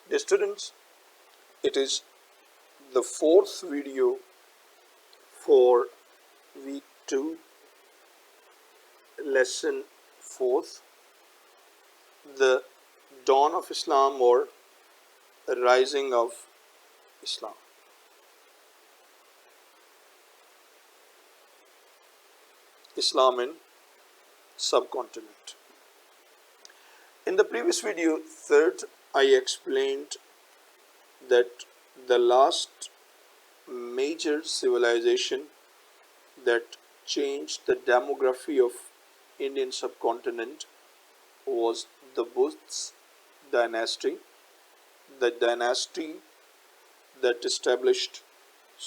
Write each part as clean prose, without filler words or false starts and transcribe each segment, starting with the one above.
Dear students, it is the fourth video for week 2, lesson 4th, the dawn of Islam or the rising of Islam. Islam in subcontinent. In the previous video, third, I explained that the last major civilization that changed the demography of Indian subcontinent was the Buddhist dynasty, the dynasty that established,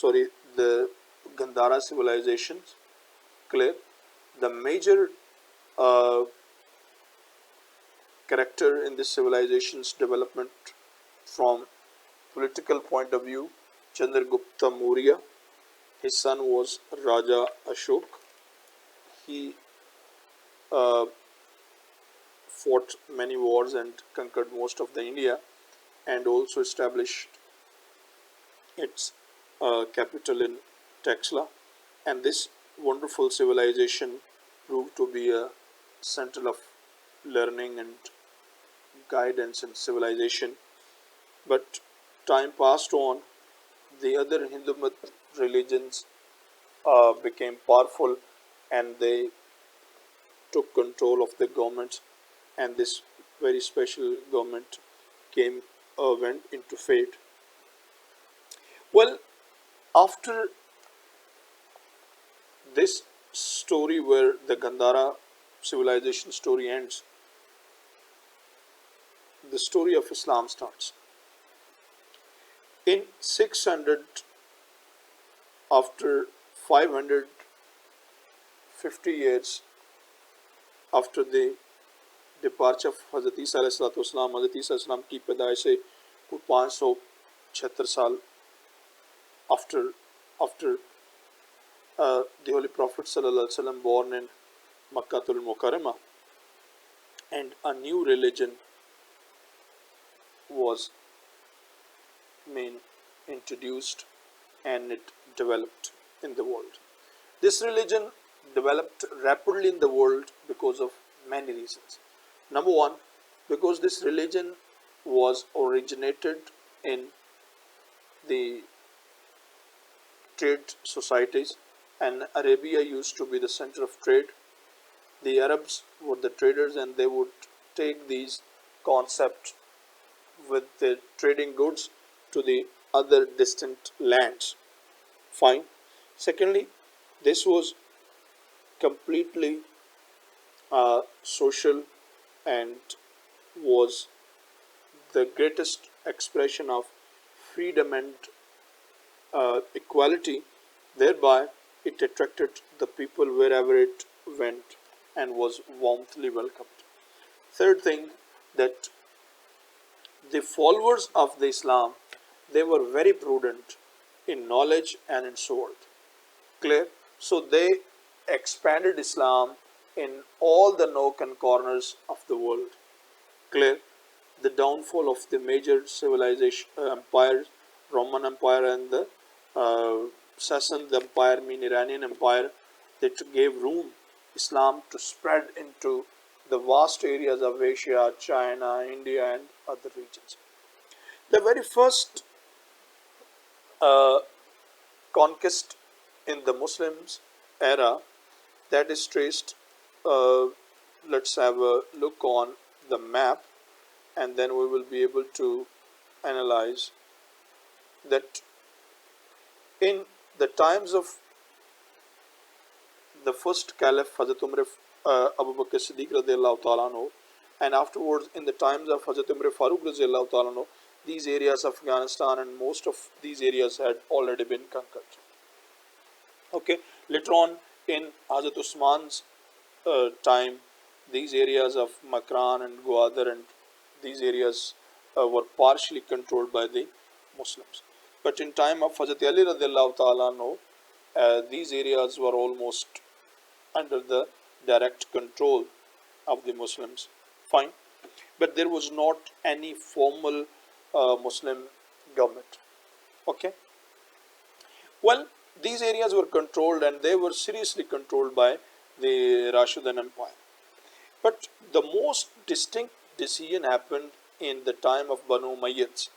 the Gandhara civilizations. Clear? The major character in this civilization's development from political point of view, Chandragupta Maurya. His son was Raja Ashok. He fought many wars and conquered most of the India and also established its capital in Texla. And this wonderful civilization proved to be a center of learning and guidance and civilization. But time passed on, the other Hindu religions became powerful and they took control of the government, and this very special government went into fate. Well, after this story where the Gandhara civilization story ends, the story of Islam starts. In 600, after 550 years after the departure of Hazrat Isa अलैहिस्सलातु वस्सलाम, Hazrat Isa अलैहिस्सलाम की पैदाइश से 576 साल after the Holy Prophet sallallahu alaihi wasallam born in Makkatul Mukarramah, and a new religion was introduced and it developed in the world. This religion developed rapidly in the world because of many reasons. Number one, because this religion was originated in the trade societies, and Arabia used to be the center of trade. The Arabs were the traders and they would take these concepts with the trading goods to the other distant lands. Fine. Secondly, this was completely social and was the greatest expression of freedom and equality. Thereby, it attracted the people wherever it went and was warmly welcomed. Third thing, that the followers of the Islam, they were very prudent in knowledge and in sword. Clear? So they expanded Islam in all the nook and corners of the world. Clear? The downfall of the major civilization empires, Roman Empire and the Sassanid Empire, Iranian Empire, that gave room Islam to spread into the vast areas of Asia, China, India and other regions. The very first conquest in the Muslims era that is traced, let's have a look on the map and then we will be able to analyze that in the times of the first Caliph Hazrat Umar Abu Bakr Siddiq radiallahu ta'ala anhu, and afterwards in the times of Hazrat Umar Farooq radiallahu ta'ala anhu, these areas of Afghanistan and most of these areas had already been conquered. Okay, later on in Hazrat Usman's time, these areas of Makran and Gwadar and these areas were partially controlled by the Muslims. But in time of Hazrat Ali radiallahu ta'ala anhu, these areas were almost under the direct control of the Muslims. Fine. But there was not any formal Muslim government. Okay. Well, these areas were controlled, and they were seriously controlled by the Rashidun Empire. But the most distinct decision happened in the time of Banu Umayyads,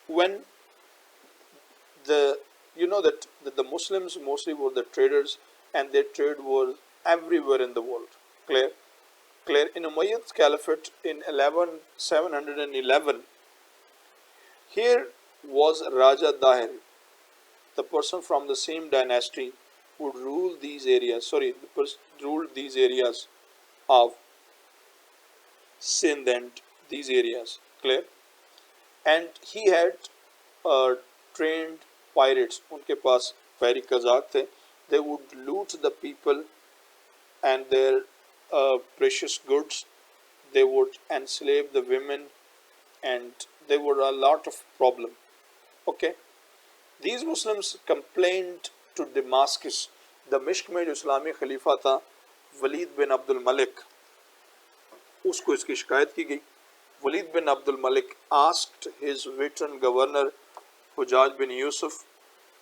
when the that the Muslims mostly were the traders, and their trade was everywhere in the world. Clear? Clear. In Umayyad's Caliphate in 711, here was Raja Dahir, the person from the same dynasty would rule these areas. Sorry, the person ruled these areas of Sindh and these areas. Clear? And he had trained pirates. उनके पास पैरी Kazakh थे. They would loot the people and their precious goods. They would enslave the women, and there were a lot of problem. Okay. These Muslims complained to Damascus. दमिश्क में जो इस्लामी खलीफा था वलीद बिन अब्दुल मलिक, उसको इसकी शिकायत की गई. Walid bin Abdul Malik asked his veteran governor Hujaj bin Yusuf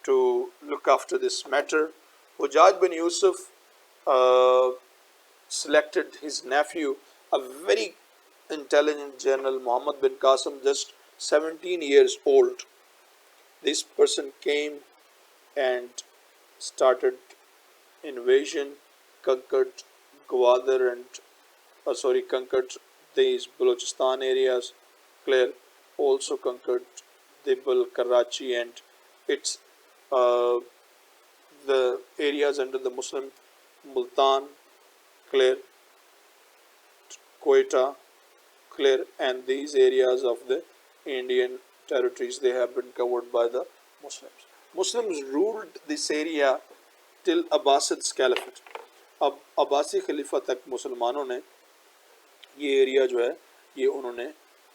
to look after this matter. Hujaj bin Yusuf selected his nephew, a very intelligent general, Muhammad bin Qasim, just 17 years old. This person came and started invasion, conquered Gwadar and conquered these Balochistan areas. Clear? Also conquered Dibble, Karachi, and its the areas under the Muslim Multan. Clear? Quetta. Clear? And these areas of the Indian territories, they have been covered by the Muslims. Muslims ruled this area till Abbasid's Caliphate. अब अब्बासी खलीफा तक मुसलमानों ने ये area जो है ये उन्होंने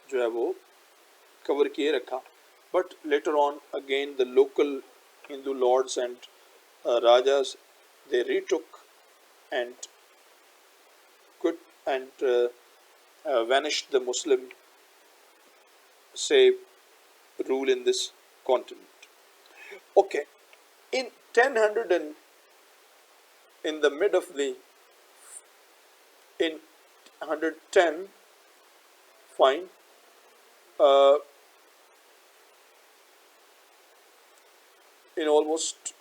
जो है वो कवर किए रखा. But later on again the local Hindu lords and rajas they retook and could and vanished the Muslim say rule in this continent. Okay, in 1000 and in the mid of the in 110, fine, in almost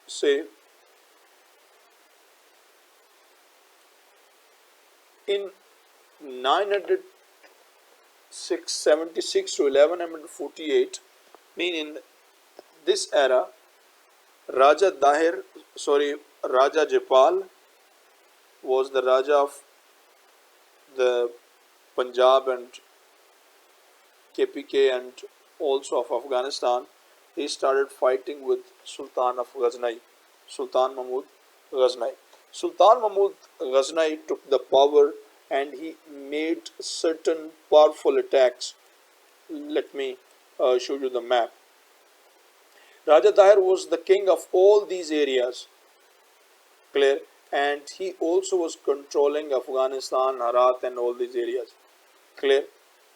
say in 976 to 1148, mean in this era, Raja Jaipal was the Raja of the Punjab and KPK and also of Afghanistan. He started fighting with Sultan of Ghazni, Sultan Mahmud Ghazni. Sultan Mahmud Ghazni took the power and he made certain powerful attacks. Let me show you the map. Raja Dahir was the king of all these areas. Clear? And he also was controlling Afghanistan, Herat and all these areas. Clear?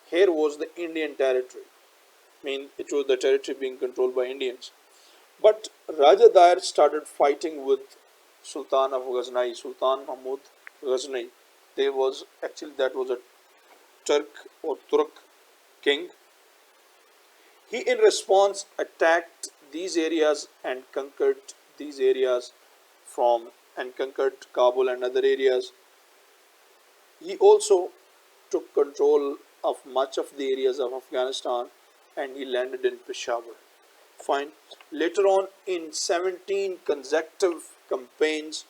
Here was the Indian territory. Mean it was the territory being controlled by Indians. But Raja Dahir started fighting with Sultan of Ghazni, Sultan Mahmud Ghazni. That was a Turk or Turk king. He in response attacked these areas and conquered these areas and conquered Kabul and other areas. He also took control of much of the areas of Afghanistan and he landed in Peshawar. Fine. Later on in 17 consecutive campaigns,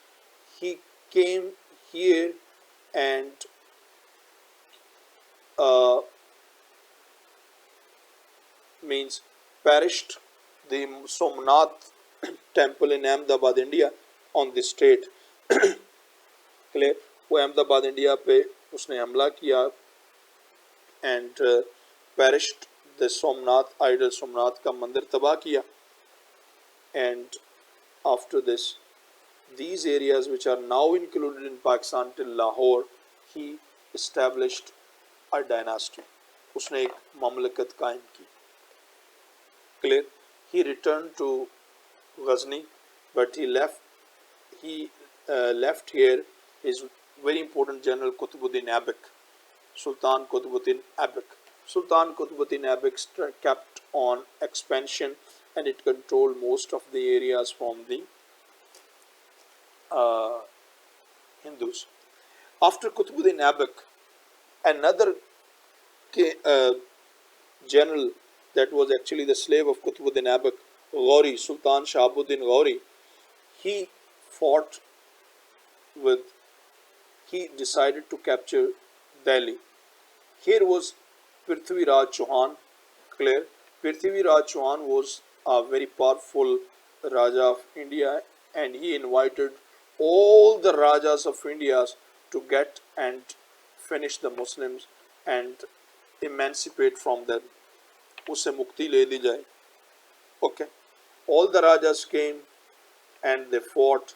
he came here and perished the Somnath temple in Ahmedabad, India on this state. Clear? वो Ahmedabad India पे उसने हमला किया and perished the Somnath idol, Somnath का मंदिर तबाह किया. And after this, these areas which are now included in Pakistan till Lahore, he established a dynasty. उसने एक ममलकत कायम की. Clear? He returned to Ghazni, but he left here his very important general Qutbuddin Aibak, Sultan Qutbuddin Aibak. Sultan Qutbuddin Aibak kept on expansion, and it controlled most of the areas from the uh, Hindus. After Qutbuddin Aibak, another uh, general that was actually the slave of Qutbuddin Aibak, Ghauri, Sultan Shahabuddin Ghauri, he fought with, he decided to capture Delhi. Here was Prithviraj Chauhan. Clear? Prithviraj Chauhan was a very powerful Raja of India, and he invited all the Rajas of India to get and finish the Muslims and emancipate from them. उसे मुक्ति ले दी जाए. Okay. All the Rajas came and they fought,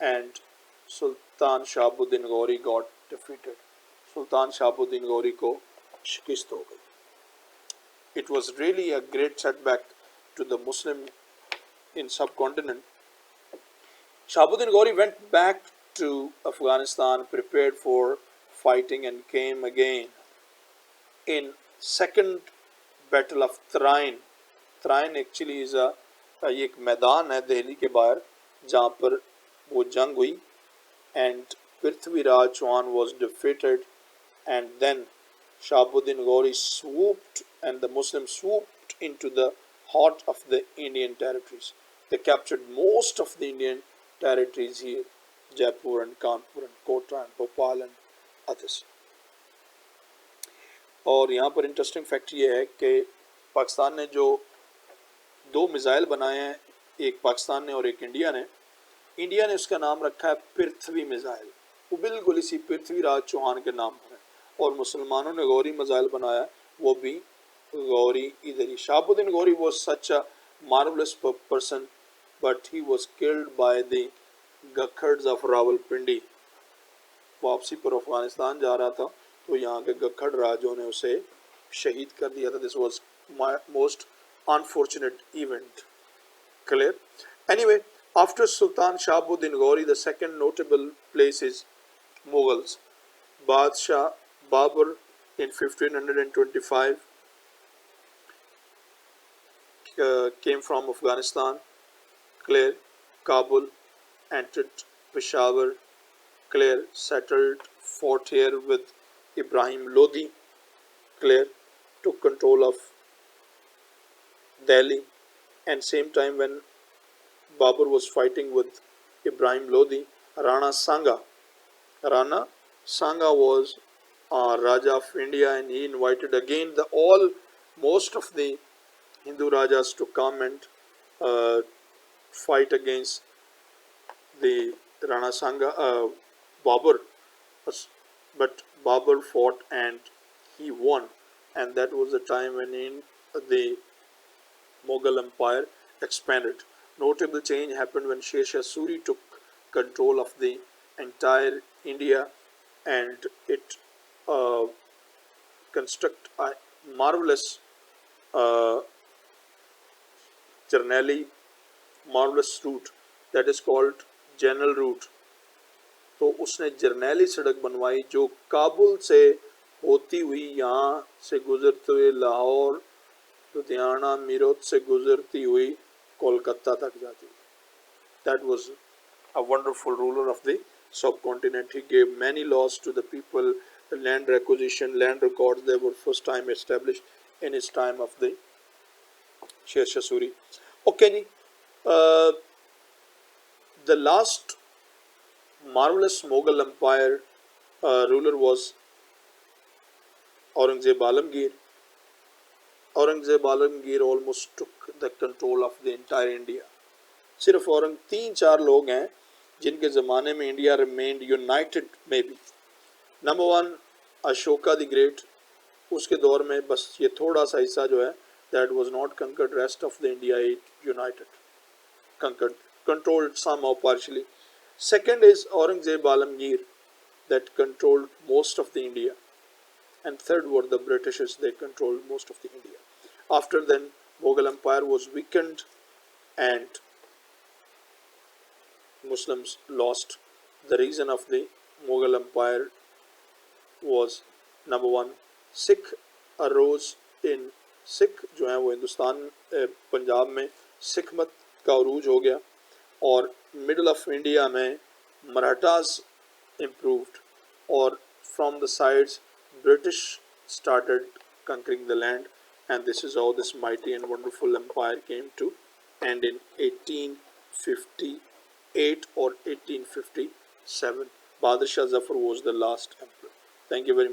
and Sultan Shahabuddin Ghauri got defeated. Sultan Shahabuddin Ghauri को शिकस्त हो गई. It was really a great setback to the Muslim in subcontinent. Shahabuddin Ghauri went back to Afghanistan, prepared for fighting, and came again in second battle of Train. Train actually is ये एक मैदान है दिल्ली के बाहर जहाँ पर वो जंग हुई, and Prithviraj Chauhan was defeated, and then Shahabuddin Ghauri swooped, and the Muslims swooped into the heart of the Indian territories. They captured most of the Indian territories here, Jaipur and Kanpur and Kota and Bhopal and others. और यहाँ पर interesting fact ये है कि पाकिस्तान ने जो दो missile बनाए हैं, एक पाकिस्तान ने और एक इंडिया ने उसका नाम रखा है पृथ्वी मिसाइल. वो बिल्कुल इसी पृथ्वीराज चौहान के नाम पर है. और मुसलमानों ने गौरी मिसाइल बनाया, वो भी गौरी इधर ही. Shahabuddin Ghauri was such a marvelous person, but he was killed by the Gakhards of Rawalpindi. वापसी पर अफगानिस्तान जा रहा था तो यहाँ के गखड़ राजों ने उसे शहीद कर दिया था. This was most unfortunate event. Clear? Anyway, after Sultan Shahabuddin Ghauri, the second notable place is Mughals. Badshah Babur in 1525 came from Afghanistan. Clear? Kabul, entered Peshawar. Clear? Settled, fought here with Ibrahim Lodi. Clear? Took control of Delhi, and same time when Babur was fighting with Ibrahim Lodi, Rana Sanga was Raja of India, and he invited again most of the Hindu Rajas to come and fight against the Rana Sanga, Babur, but Babur fought and he won, and that was the time when the Mughal Empire expanded. Notable change happened when Sher Shah Suri took control of the entire India, and it constructed a marvelous marvelous route that is called General Route. तो उसने जर्नैली सड़क बनवाई जो काबुल से होती हुई यहाँ से गुजरते हुए लाहौर, लुधियाना, मीरठ से गुजरती हुई कोलकाता तक जाती. That was a wonderful ruler of the subcontinent. He gave many laws to the people, land acquisition, land records. They were first time established in his time of the Sher Shah Suri. Okay, the last marvelous Mughal Empire ruler was Aurangzeb Alamgir. Aurangzeb Alamgir almost took the control of the entire India. सिर्फ औरंग 3-4 लोग हैं जिनके ज़माने में India remained united maybe. Number 1 Ashoka the great, उसके दौर में बस ये थोड़ा सा हिस्सा जो है that was not conquered, rest of the India united, conquered, controlled somehow partially. Second is Aurangzeb Alamgir that controlled most of the India. and third were the Britishers. They controlled most of the India. After then, Mughal Empire was weakened and Muslims lost. The reason of the Mughal Empire was number one, Sikh arose in Sikh जो है वो हिंदुस्तान पंजाब में सिख मत का उरूज हो गया और middle of India में Marathas improved or from the sides British started conquering the land, and this is how this mighty and wonderful empire came to end in 1858 or 1857. Bahadur Shah Zafar was the last emperor. Thank you very much.